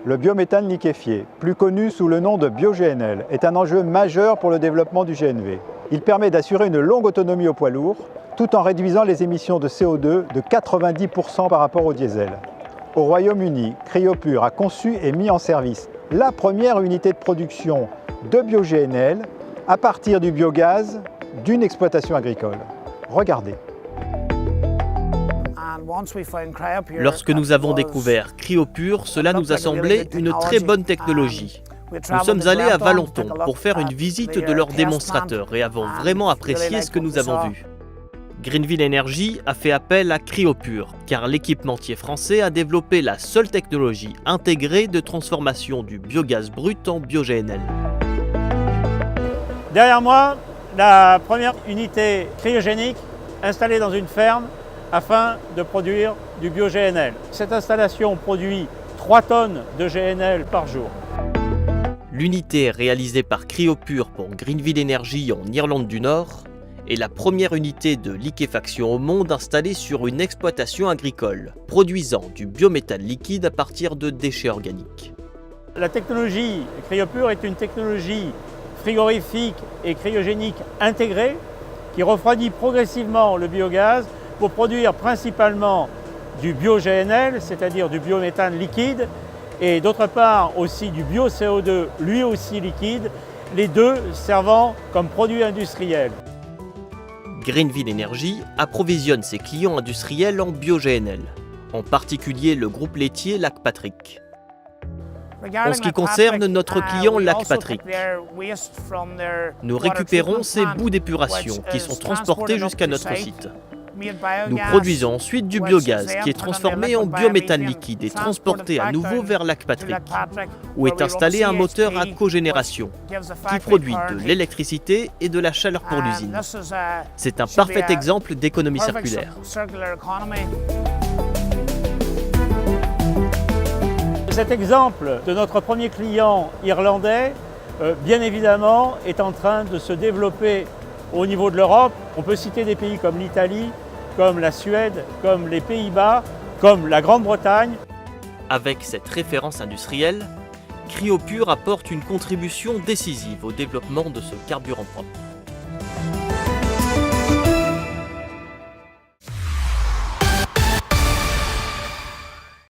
Le biométhane liquéfié, plus connu sous le nom de bio-GNL, est un enjeu majeur pour le développement du GNV. Il permet d'assurer une longue autonomie au poids lourd, tout en réduisant les émissions de CO2 de 90% par rapport au diesel. Au Royaume-Uni, Cryopure a conçu et mis en service la première unité de production de bio-GNL à partir du biogaz d'une exploitation agricole. Regardez. Lorsque nous avons découvert Cryopure, cela nous a semblé une très bonne technologie. Nous sommes allés à Valenton pour faire une visite de leur démonstrateur et avons vraiment apprécié ce que nous avons vu. Greenville Energy a fait appel à Cryopure, car l'équipementier français a développé la seule technologie intégrée de transformation du biogaz brut en bio-GNL. Derrière moi, la première unité cryogénique installée dans une ferme afin de produire du bio-GNL. Cette installation produit 3 tonnes de GNL par jour. L'unité réalisée par Cryopure pour Greenville Energy en Irlande du Nord est la première unité de liquéfaction au monde installée sur une exploitation agricole, produisant du biométhane liquide à partir de déchets organiques. La technologie Cryopure est une technologie frigorifique et cryogénique intégrée qui refroidit progressivement le biogaz pour produire principalement du bio-GNL, c'est-à-dire du biométhane liquide, et d'autre part aussi du bio-CO2, lui aussi liquide, les deux servant comme produit industriel. Greenville Energy approvisionne ses clients industriels en bio-GNL, en particulier le groupe laitier Lac Patrick. En ce qui concerne notre client Lac Patrick, nous récupérons ces bouts d'épuration qui sont transportés jusqu'à notre site. Nous produisons ensuite du biogaz qui est transformé en biométhane liquide et transporté à nouveau vers Lac Patrick, où est installé un moteur à cogénération qui produit de l'électricité et de la chaleur pour l'usine. C'est un parfait exemple d'économie circulaire. Cet exemple de notre premier client irlandais, bien évidemment, est en train de se développer au niveau de l'Europe. On peut citer des pays comme l'Italie, comme la Suède, comme les Pays-Bas, comme la Grande-Bretagne. Avec cette référence industrielle, Cryopure apporte une contribution décisive au développement de ce carburant propre.